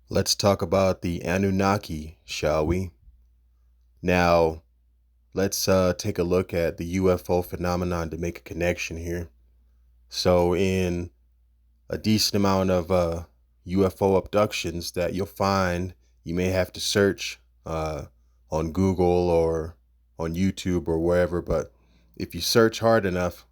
Let's talk about the Anunnaki, shall we? Now, let's take a look at the UFO phenomenon to make a connection here. So, in a decent amount of UFO abductions that you'll find, you may have to search on Google or on YouTube or wherever, but if you search hard enough,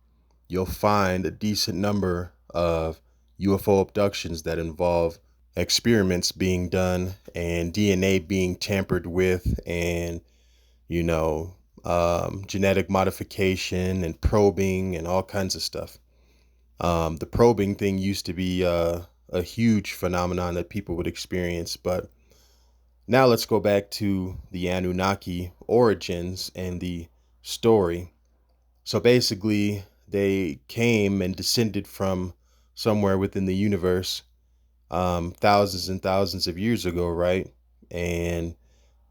you'll find a decent number of UFO abductions that involve experiments being done and DNA being tampered with and, you know, genetic modification and probing and all kinds of stuff. The probing thing used to be a huge phenomenon that people would experience, but now let's go back to the Anunnaki origins and the story. So basically, they came and descended from somewhere within the universe thousands and thousands of years ago, right? And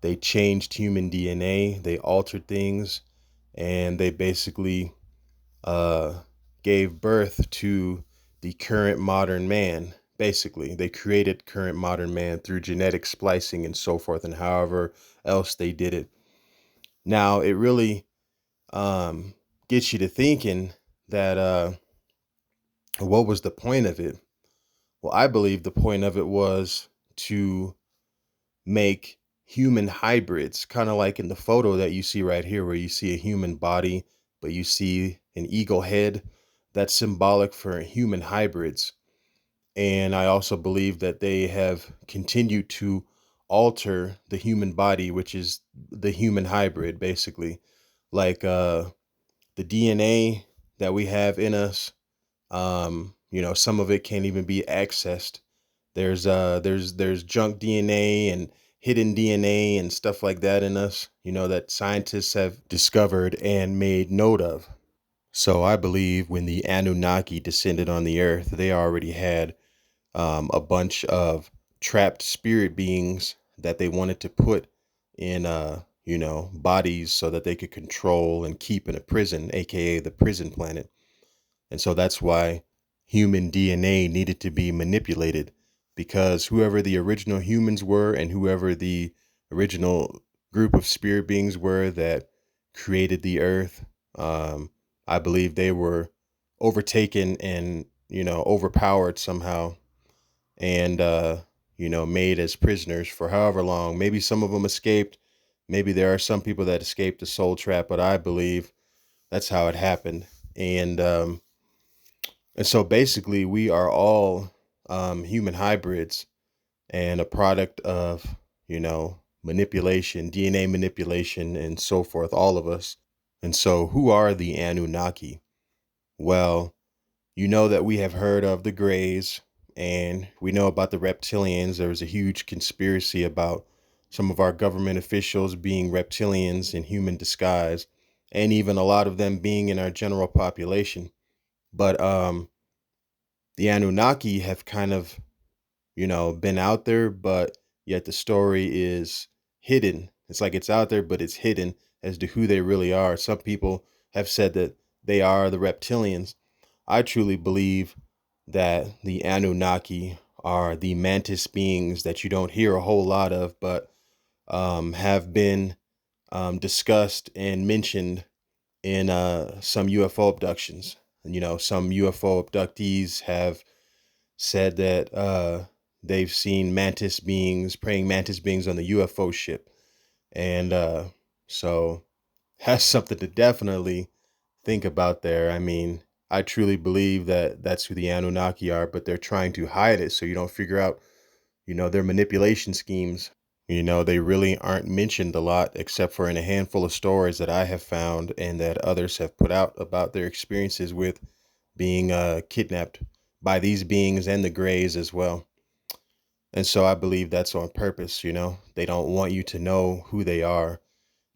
they changed human DNA, they altered things, and they basically uh, gave birth to the current modern man. Basically, they created current modern man through genetic splicing and so forth, and however else they did it. Now, it really um, gets you to thinking that what was the point of it? Well, I believe the point of it was to make human hybrids, kind of like in the photo that you see right here, where you see a human body, but you see an eagle head. That's symbolic for human hybrids. And I also believe that they have continued to alter the human body, which is the human hybrid, basically. Like the DNA that we have in us, some of it can't even be accessed. There's junk DNA and hidden DNA and stuff like that in us, that scientists have discovered and made note of. So I believe when the Anunnaki descended on the earth, they already had a bunch of trapped spirit beings that they wanted to put in bodies so that they could control and keep in a prison, aka the prison planet. And so that's why human DNA needed to be manipulated, because whoever the original humans were and whoever the original group of spirit beings were that created the earth, I believe they were overtaken and, overpowered somehow and, made as prisoners for however long. Maybe some of them escaped. Maybe there are some people that escaped the soul trap, but I believe that's how it happened. And so basically, we are all human hybrids and a product of, manipulation, DNA manipulation, and so forth, all of us. And so, who are the Anunnaki? Well, you know that we have heard of the Greys and we know about the reptilians. There was a huge conspiracy about some of our government officials being reptilians in human disguise, and even a lot of them being in our general population. But the Anunnaki have kind of, been out there, but yet the story is hidden. It's like it's out there, but it's hidden as to who they really are. Some people have said that they are the reptilians. I truly believe that the Anunnaki are the mantis beings that you don't hear a whole lot of, but have been discussed and mentioned in some UFO abductions. And, some UFO abductees have said that they've seen mantis beings, praying mantis beings on the UFO ship. And so that's something to definitely think about there. I mean, I truly believe that that's who the Anunnaki are, but they're trying to hide it so you don't figure out, their manipulation schemes. They really aren't mentioned a lot except for in a handful of stories that I have found and that others have put out about their experiences with being kidnapped by these beings and the Greys as well. And so I believe that's on purpose, They don't want you to know who they are.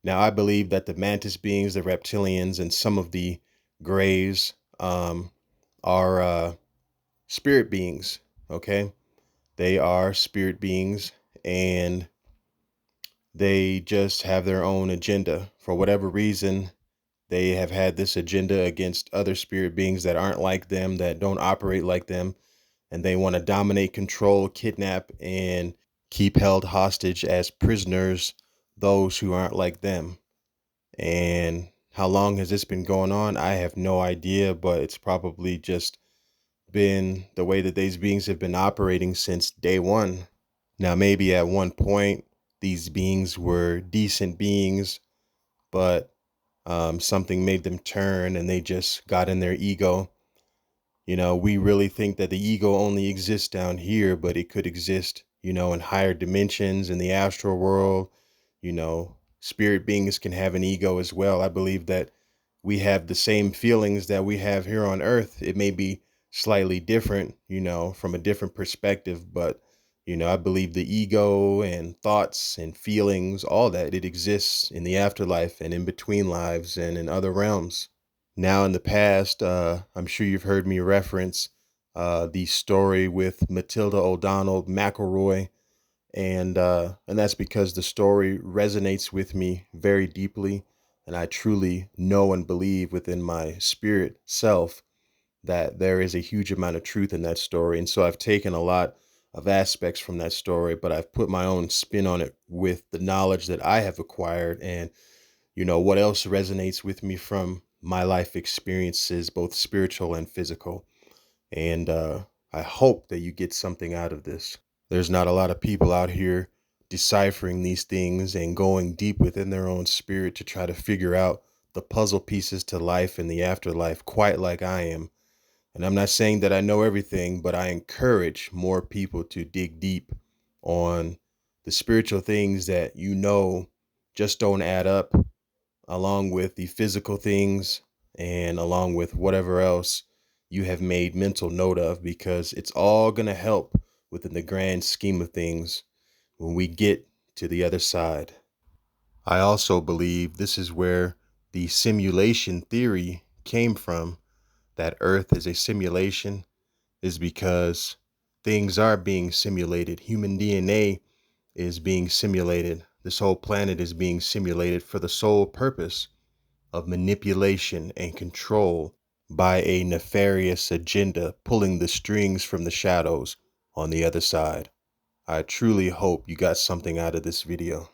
Now, I believe that the mantis beings, the reptilians, and some of the Greys are spirit beings, okay? They are spirit beings and they just have their own agenda. For whatever reason, they have had this agenda against other spirit beings that aren't like them, that don't operate like them, and they want to dominate, control, kidnap, and keep held hostage as prisoners those who aren't like them. And how long has this been going on? I have no idea, but it's probably just been the way that these beings have been operating since day one. Now, maybe at one point, these beings were decent beings, but something made them turn and they just got in their ego. We really think that the ego only exists down here, but it could exist, in higher dimensions, in the astral world. Spirit beings can have an ego as well. I believe that we have the same feelings that we have here on earth. It may be slightly different, from a different perspective, but I believe the ego and thoughts and feelings, all that, it exists in the afterlife and in between lives and in other realms. Now, in the past, I'm sure you've heard me reference the story with Matilda O'Donnell McElroy, and that's because the story resonates with me very deeply, and I truly know and believe within my spirit self that there is a huge amount of truth in that story. And so I've taken a lot of aspects from that story, but I've put my own spin on it with the knowledge that I have acquired and what else resonates with me from my life experiences, both spiritual and physical. And I hope that you get something out of this. There's not a lot of people out here deciphering these things and going deep within their own spirit to try to figure out the puzzle pieces to life and the afterlife quite like I am. And I'm not saying that I know everything, but I encourage more people to dig deep on the spiritual things that just don't add up, along with the physical things and along with whatever else you have made mental note of, because it's all going to help within the grand scheme of things when we get to the other side. I also believe this is where the simulation theory came from, that Earth is a simulation, is because things are being simulated. Human DNA is being simulated. This whole planet is being simulated for the sole purpose of manipulation and control by a nefarious agenda pulling the strings from the shadows on the other side. I truly hope you got something out of this video.